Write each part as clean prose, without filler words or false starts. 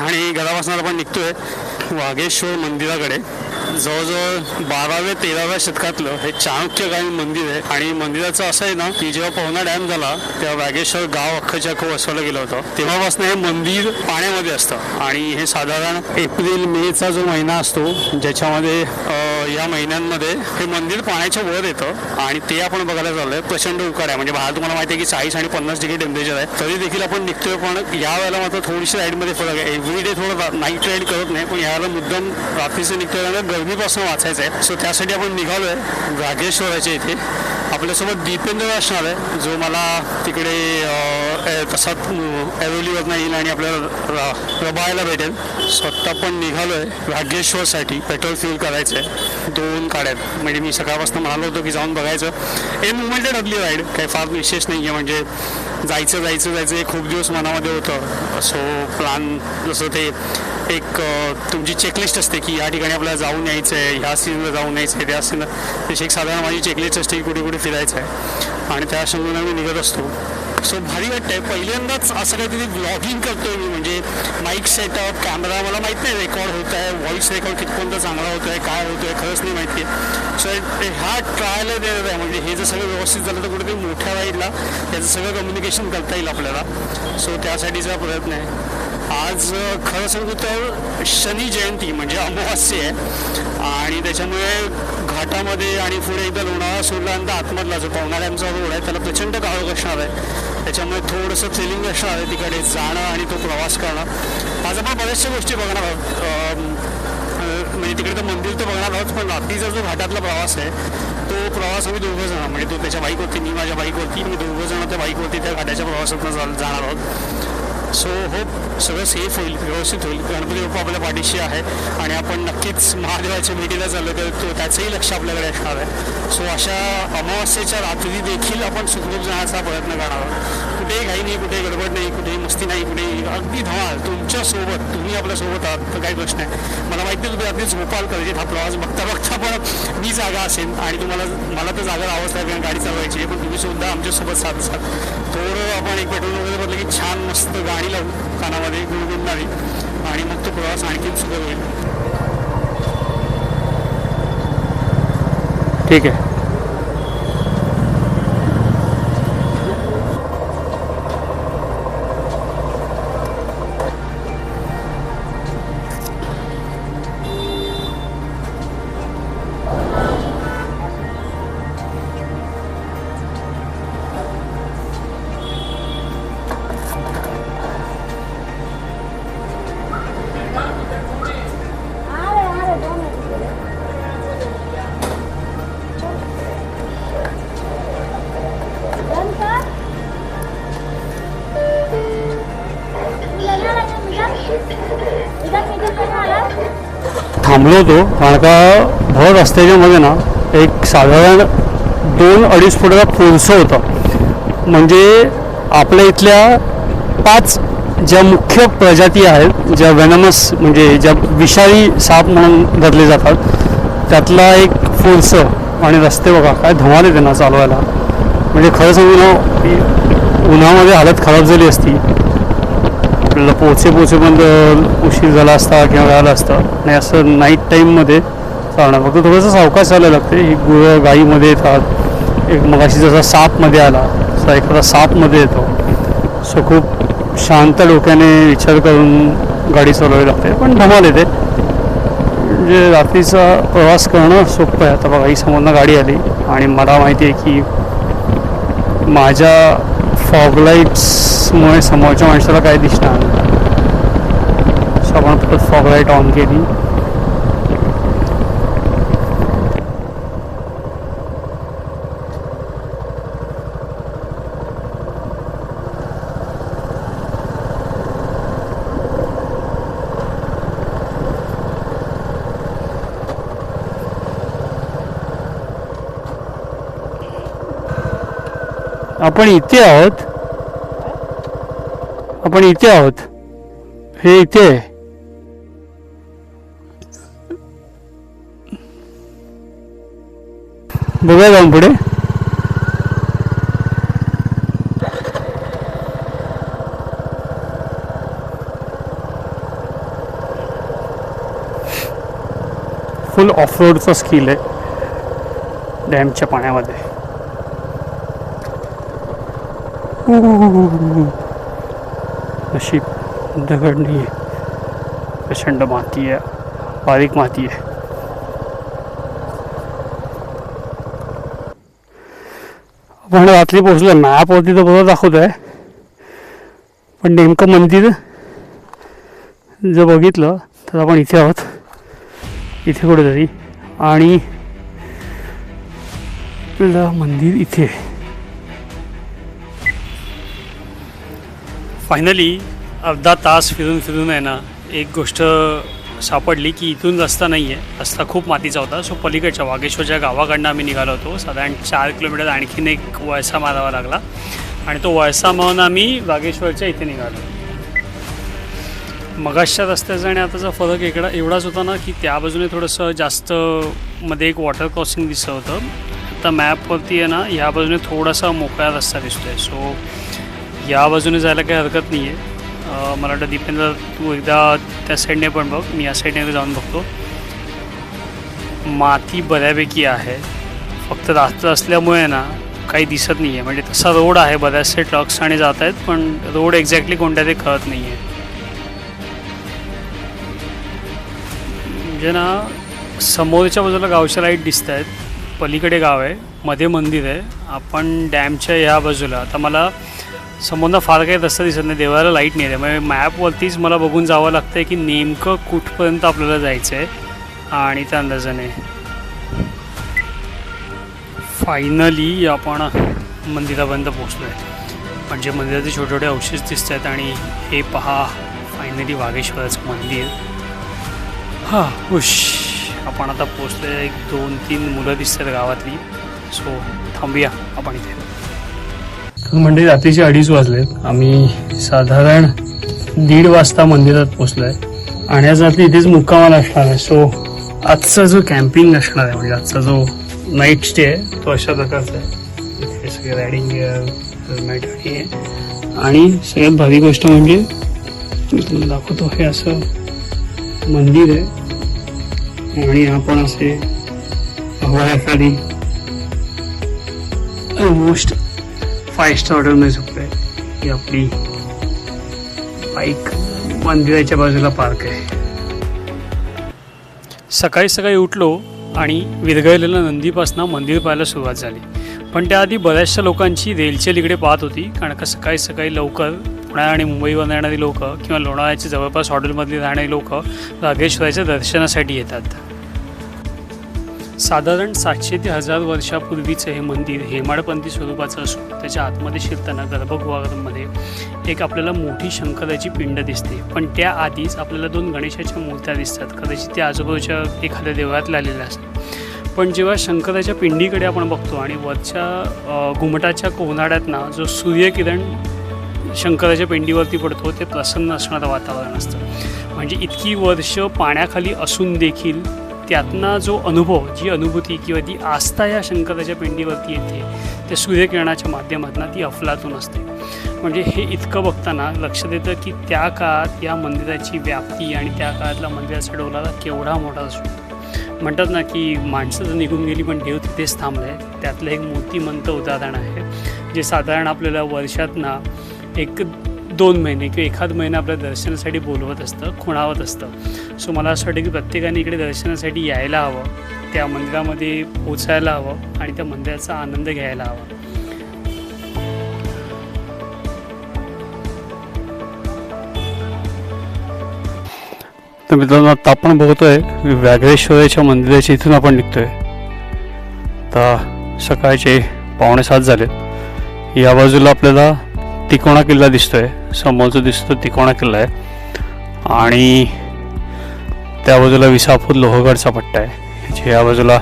आणि घरापासून आपण निघतोय वाघेश्वर मंदिराकडे. जवळजवळ 12व्या-13व्या शतकातलं हे चाणक्यकालीन मंदिर आहे. आणि मंदिराचं असं आहे ना की जेव्हा पवना डॅम झाला तेव्हा वाघेश्वर गाव अख्खच्या अख्खं वसवलं गेलं होतं. तेव्हापासून हे मंदिर पाण्यामध्ये असतं आणि हे साधारण एप्रिल-मेचा जो महिना असतो ज्याच्यामध्ये या महिन्यांमध्ये हे मंदिर पाण्याच्या वर येतं आणि ते आपण बघायला चाललोय. प्रचंड उकाड आहे, म्हणजे बाहेर तुम्हाला माहिती आहे की 40 आणि 50 डिग्री टेम्परेचर आहे. तरी देखील आपण निघतोय. पण या वेळेला मात्र थोडीशी राईडमध्ये फरक आहे. एव्हरीडे थोडं नाईट राईड करत नाही, पण यावेळेला मुद्दाम रात्रीचं निघतोय. गरमीपासून वाचायचं आहे. सो त्यासाठी आपण निघालोय वाघेश्वराच्या इथे. आपल्यासोबत दीपेंद्र असणार आहे जो मला तिकडे तसाच ऐरोलीवरनं येईल आणि आपल्याला रबायला भेटेल. स्वतः पण निघालोय वाघेश्वरसाठी. पेट्रोल फ्यूल करायचं आहे. 2 गाड्यात, म्हणजे मी सकाळपासून म्हणालो होतो की जाऊन बघायचं. हे मुवमेंटेड आपली राईड, काही फार विशेष नाही आहे. म्हणजे जायचं हे खूप दिवस मनामध्ये होतं. सो प्लॅन जसं ते एक तुमची चेकलिस्ट असते की या ठिकाणी आपल्याला जाऊन यायचं आहे, ह्या सीनला जाऊन यायचं आहे, त्या सीनला. तशी एक साधारण माझी चेकलिस्ट असते की कुठे कुठे फिरायचं आहे आणि त्या अनुषंगाने मी निघत असतो. सो भारी वाटतंय. पहिल्यांदाच असं काहीतरी व्लॉगिंग करतोय मी. म्हणजे माईक सेटअप, कॅमेरा, मला माहीत नाही रेकॉर्ड होत आहे, व्हॉईस रेकॉर्ड कितपर्यंत चांगला होतो आहे, काय होतो आहे खरंच नाही माहिती आहे. सो ह्या ट्रायला देणार आहे. म्हणजे हे जर सगळं व्यवस्थित झालं तर कुठेतरी मोठ्या राईडला त्याचं सगळं कम्युनिकेशन करता येईल आपल्याला. सो त्यासाठीचा प्रयत्न आहे. आज खरं सांगू तर शनी जयंती म्हणजे अमावास्या आहे आणि त्याच्यामुळे घाटामध्ये आणि पुढे एकदा लोणावळा सोडल्यानंतर आतमधला जो पवना डॅमचा रोड आहे त्याला प्रचंड काळोख असणार आहे. त्याच्यामुळे थोडंसं थ्रिलिंग असणार आहे तिकडे जाणं आणि तो प्रवास करणं. आज आपण बऱ्याचशा गोष्टी बघणार आहोत. म्हणजे तिकडे तर मंदिर तर बघणार आहोत, पण रात्रीचा जो घाटातला प्रवास आहे तो प्रवास आम्ही 2 जण, म्हणजे तो त्याच्या बाईकवरती, मी माझ्या बाईकवरती, मी 2 जण त्या बाईकवरती त्या घाटाच्या प्रवासातून जाणार आहोत. सो होप सगळं सेफ होईल, व्यवस्थित होईल. गणपती बाप्पा आपल्या पाठीशी आहे आणि आपण नक्कीच महादेवाच्या भेटीला चाललो तर तो त्याचंही लक्ष आपल्याकडे असणार आहे. सो अशा अमावास्येच्या रात्री देखील आपण सुखरूप जाण्याचा प्रयत्न करणार आहोत. कुठेही घाई नाही, कुठेही गडबड नाही, कुठेही मस्ती नाही, कुठेही अगदी धमाल तुमच्यासोबत. तुम्ही आपल्यासोबत आहात तर काही प्रश्न आहे. मला माहिती तुम्ही रात्री झोपाल कदाचित. हा प्रवास बघता बघता पण मी जागा असेल आणि मला तर जागा राहावंच लागेल, गाडी चालवायची आहे. पण तुम्ही सुद्धा आमच्यासोबत साथ असाल. थोडं आपण एक पेट्रोल वगैरे बदलं की छान मस्त गाडी लावू कानामध्ये गुणगुणणारी आणि मग तो प्रवास आणखीन सुखद होईल. ठीक आहे. थांबलो होतो कारण का भर रस्त्याच्या मध्ये ना एक साधारण 2-2.5 फुटाचा कोळसं होतं. म्हणजे आपल्या इथल्या 5 ज्या मुख्य प्रजाती आहेत, ज्या वेनमस म्हणजे ज्या विषारी साप म्हणून धरले जातात, त्यातला एक कोळसं. आणि रस्ते बघा काय धमाल येते ना चालवायला. म्हणजे खरं सांगू ना उन्हामध्ये हालत खराब झाली असती. आपल्याला पोचेपर्यंत उशीर झाला असता किंवा झाला असता. नाही असं नाईट टाईममध्ये चालणार. फक्त थोडंसं सावकाश चालायला लागते. ही गुरं गाईमध्ये येतात. एक मगाशी जसा सापमध्ये आला तसा एखादा सापमध्ये येतो. सो खूप शांत डोक्याने विचार करून गाडी चालवावी लागते, पण धमाल येते. म्हणजे रात्रीचा प्रवास करणं सोपं आहे. आता बघा ही समोरनं गाडी आली आणि मला माहिती आहे की माझ्या फॉगलाईट्समुळे समोरच्या माणसाला काय दिसणार नाही. सो आपण फक्त फॉगलाईट ऑन केली. आपण इथे आहोत. हे इथे आहे. बघा जाऊन पुढे. फुल ऑफ रोडचा स्किल आहे डॅमच्या पाण्यामध्ये. नशीब दगड नाही आहे, प्रचंड माती आहे, बारीक माती आहे. आपण रात्री पोहोचलो. मॅपवरती तर बरोबर दाखवत आहे, पण नेमकं मंदिर जर बघितलं तर आपण इथे आहोत, इथे कुठेतरी. आणि मंदिर इथे. फायनली अर्धा तास फिरून फिरून आहे ना एक गोष्ट सापडली की इथून रस्ता नाही आहे, रस्ता खूप मातीचा होता. सो पलीकडच्या वागेश्वरच्या गावाकडनं आम्ही निघालो होतो. साधारण 4 किलोमीटर आणखीन एक वळसा मारावा लागला आणि तो वळसा मारून आम्ही वागेश्वरच्या इथे निघालो. मगाशच्या रस्त्याचा आणि आताचा फरक एवढाच होता ना की त्या बाजूने थोडंसं जास्त मध्ये एक वॉटर क्रॉसिंग दिसत होतं. आता मॅपवरती आहे ना ह्या बाजूने थोडासा मोकळा रस्ता दिसतो आहे. सो या बाजूने जायला काही हरकत नाही आहे. मला वाटतं दीपेंद्र तू एकदा त्या साईडने पण बघ, मी या साईडने जाऊन बघतो. माती बऱ्यापैकी आहे, फक्त रात्र असल्यामुळे ना काही दिसत नाही आहे. म्हणजे तसा रोड आहे, बऱ्याचसे ट्रक्स आणि जात आहेत, पण रोड एक्झॅक्टली कोणत्या ते कळत नाही आहे. म्हणजे ना समोरच्या बाजूला गावच्या लाईट दिसत आहेत, पलीकडे गाव आहे, मध्ये मंदिर आहे. आपण डॅमच्या ह्या बाजूला, आता मला समोरनं फार काही रस्ता दिसत नाही, देवाला लाईट नाही आहे. म्हणजे मॅपवरतीच मला बघून जावं लागतं आहे की नेमकं कुठपर्यंत आपल्याला जायचं आहे. आणि त्या अंदाजाने फायनली आपण मंदिरापर्यंत पोचलो आहे. म्हणजे मंदिराचे छोटे छोटे अवशेष दिसत आहेत. आणि हे पहा फायनली वागेश्वराचं मंदिर. हां खुश, आपण आता पोचलो आहे. 1-2-3 मुलं दिसत आहेत गावातली. सो थांबूया आपण इथे. म्हणजे रात्रीचे 2:30 वाजलेत. आम्ही साधारण 1:30 वाजता मंदिरात पोचलो आहे आणि आज रात्री इथेच मुक्कामाला असणार आहे. सो आजचा जो कॅम्पिंग असणार आहे, म्हणजे आजचा जो नाईट स्टे आहे तो अशा प्रकारचा आहे. इथे सगळे रायडिंग गिअर, हेल्मेट आणि सगळ्यात भारी गोष्ट म्हणजे मी दाखवतो, हे असं मंदिर आहे आणि आपण असे हवायाखाली ऑलमोस्ट 5 स्टार हॉटेलमध्ये झोपलो आहे. ही आपली बाईक मंदिराच्या बाजूला पार्क आहे. सकाळी सकाळी उठलो आणि विरघळलेल्या नंदीपासून मंदिर पाहायला सुरुवात झाली. पण त्याआधी बऱ्याचशा लोकांची रेलचेल इकडे पाहत होती, कारण का सकाळी सकाळी लवकर पुण्या आणि मुंबईवर येणारी लोक किंवा लोणावळ्याच्या जवळपास हॉटेलमधली राहणारी लोक वागेश्वराच्या दर्शनासाठी येतात. साधारण 700 ते 1000 वर्षापूर्वीचं हे मंदिर हेमाडपंथी स्वरूपाचं असून त्याच्या आतमध्ये शिरताना गर्भगृहामध्ये एक आपल्याला मोठी शंकराची पिंड दिसते. पण त्याआधीच आपल्याला 2 गणेशाच्या मूर्त्या दिसतात. कदाचित त्या आजूबाजूच्या एखाद्या देवळात लावलेल्या असतात. पण जेव्हा शंकराच्या पिंडीकडे आपण बघतो आणि वरच्या घुमटाच्या कोनाड्यातनं जो सूर्यकिरण शंकराच्या पिंडीवरती पडतो, ते प्रसन्न असणारं वातावरण असतं. म्हणजे इतकी वर्ष पाण्याखाली असून देखील त्यातनं जो अनुभव, जी अनुभूती किंवा ती आस्था या शंकराच्या पिंडीवरती येते, त्या सूर्यकिरणाच्या माध्यमातून ती अफलातून असते. म्हणजे हे इतकं बघताना लक्षात येतं की त्या काळात या मंदिराची व्याप्ती आणि त्या काळातला मंदिराचा डोलारा केवढा मोठा असतो. म्हणतात ना की माणसं जर निघून गेली पण देव तिथेच थांबलं आहे. त्यातलं एक मूर्तिमंत उदाहरण आहे, जे साधारण आपल्याला वर्षातनं 1-2 महिने किंवा एखाद महिना आपल्या दर्शनासाठी बोलवत असतं, खुणावत असतं. सो मला असं वाटतं की प्रत्येकाने इकडे दर्शनासाठी यायला हवं, त्या मंदिरामध्ये पोचायला हवं आणि त्या मंदिराचा आनंद घ्यायला हवा. तर मित्रांनो, आता आपण बघतोय व्याघ्रेश्वराच्या मंदिराच्या इथून आपण निघतोय. आता सकाळचे 6:45 झालेत. या बाजूला आपल्याला तिकोणा किल्ला दिसतोय, समोरचं दिसतो तिकोणा किल्ला आहे आणि त्या बाजूला विसापूर लोहगडचा पट्टा आहे. या बाजूला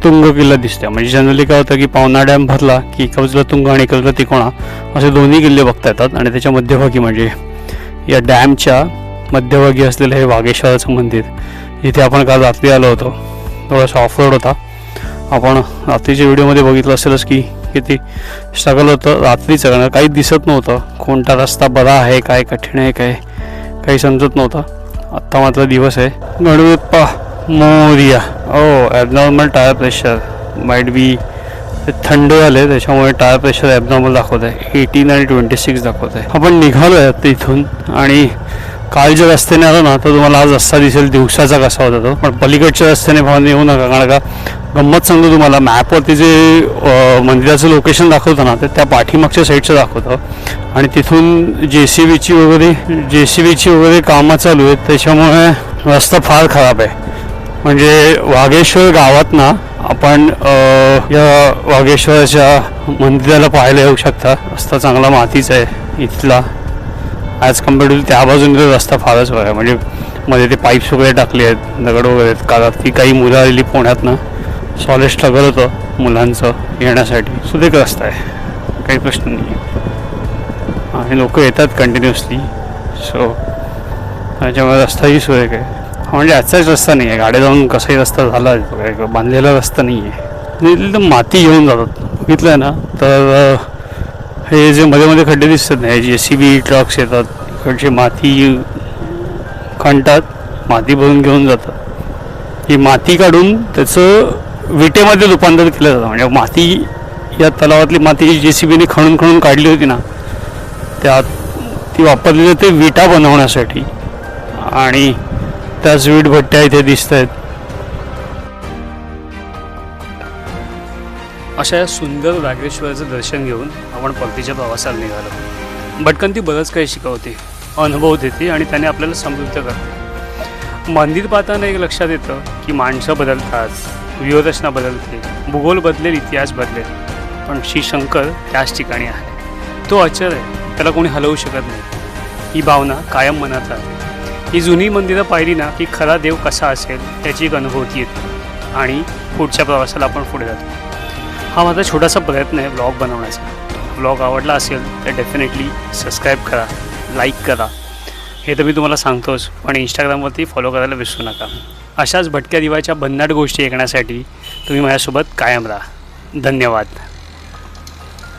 तुंग किल्ला दिसतोय. म्हणजे जनरली काय होतं की पवना डॅम भरला की एका बाजूला तुंग आणि एका बाजूला तिकोणा असे दोन्ही किल्ले बघता येतात. आणि त्याच्या मध्यभागी म्हणजे या डॅमच्या मध्यभागी असलेलं हे वागेश्वराचं मंदिर, जिथे आपण काल रात्री आलो होतो. थोडासा ऑफ रोड होता. आपण रात्रीच्या व्हिडिओमध्ये बघितलं असेलच की किती स्ट्रगल होतं रात्रीचं, कारण काही दिसत नव्हतं. कोणता रस्ता बरा आहे, काय कठीण आहे, काही समजत नव्हतं. आत्ता मात्र दिवस आहे. Ganpati Bappa Morya. Oh abnormal tyre pressure might be. थंड झाले त्याच्यामुळे टायर प्रेशर ॲबनॉर्मल दाखवत आहे. 18 आणि 26 दाखवत आहे. आपण निघालो आहे आता इथून आणि काल ज्या रस्त्याने आलो ना तर तुम्हाला आज रस्ता दिसेल दिवसाचा कसा होता तो. पण पलीकडच्या रस्त्याने भावना येऊ नका, कारण का गंमत सांगतो तुम्हाला, मॅपवरती जे मंदिराचं लोकेशन दाखवतं ना तर त्या पाठीमागच्या साईडचं दाखवतं आणि तिथून JCBची वगैरे कामं चालू आहेत त्याच्यामुळे रस्ता फार खराब आहे. म्हणजे वाघेश्वर गावात ना आपण या वाघेश्वराच्या मंदिराला पाहायला येऊ शकता. रस्ता चांगला मातीचा आहे इथला ॲज कम्पेअर्ड टू त्या बाजूने रस्ता फारच बघा. म्हणजे मध्ये ते पाईप्स वगैरे टाकले आहेत, दगड वगैरे आहेत, कारण की काही मुलं आलेली पुण्यातनं सॉलिड स्ट्रगल होतं मुलांचं येण्यासाठी. सुरेख रस्ता आहे, काही प्रश्न नाही आहे आणि लोक येतात कंटिन्युअसली. सो त्याच्यामुळे रस्ताही सुरेख आहे. म्हणजे आजचाच रस्ता नाही आहे, गाड्या जाऊन कसाही रस्ता झाला आहे, बांधलेला रस्ता नाही आहे. एकदम माती घेऊन जातात बघितलं आहे ना. तर हे जे मध्ये मध्ये खड्डे दिसतात नाही, JCB ट्रक्स येतात इकडची माती खणतात, माती भरून घेऊन जातात. ही माती काढून त्याचं विटेमध्ये रूपांतर केलं जातं. म्हणजे माती या तलावातली माती JCBने खणून काढली होती ना त्यात ती वापरली जाते विटा बनवण्यासाठी आणि त्याच वीट भट्ट्या इथे दिसत आहेत. अशा सुंदर वाघेश्वराचं दर्शन घेऊन आपण परतीच्या प्रवासाला निघालो. भटकंती बरंच काही शिकवते, अनुभव देते आणि त्याने आपल्याला समृद्ध करते. मंदिर पाहताना एक लक्षात येतं की माणसं बदलतात, व्यूहरचना बदलते, भूगोल बदलेल, इतिहास बदलेल, पण श्री शंकर त्याच ठिकाणी आहे. तो अचर आहे, त्याला कोणी हलवू शकत नाही. ही भावना कायम मनात राहते. ही जुनी मंदिरं पाहिली ना की खरा देव कसा असेल त्याची एक अनुभूती येते आणि पुढच्या प्रवासाला आपण पुढे जातो. हा माझा छोटासा प्रयत्न आहे व्लॉग बनवण्याचा. व्लॉग आवडला असेल तर डेफिनेटली सबस्क्राईब करा, लाईक करा, हे तर मी तुम्हाला सांगतोच, पण इंस्टाग्रामवरती फॉलो करायला विसरू नका. अशाच भटक्या दिवाच्या भन्नाट गोष्टी ऐकण्यासाठी तुम्ही माझ्यासोबत कायम राहा. धन्यवाद.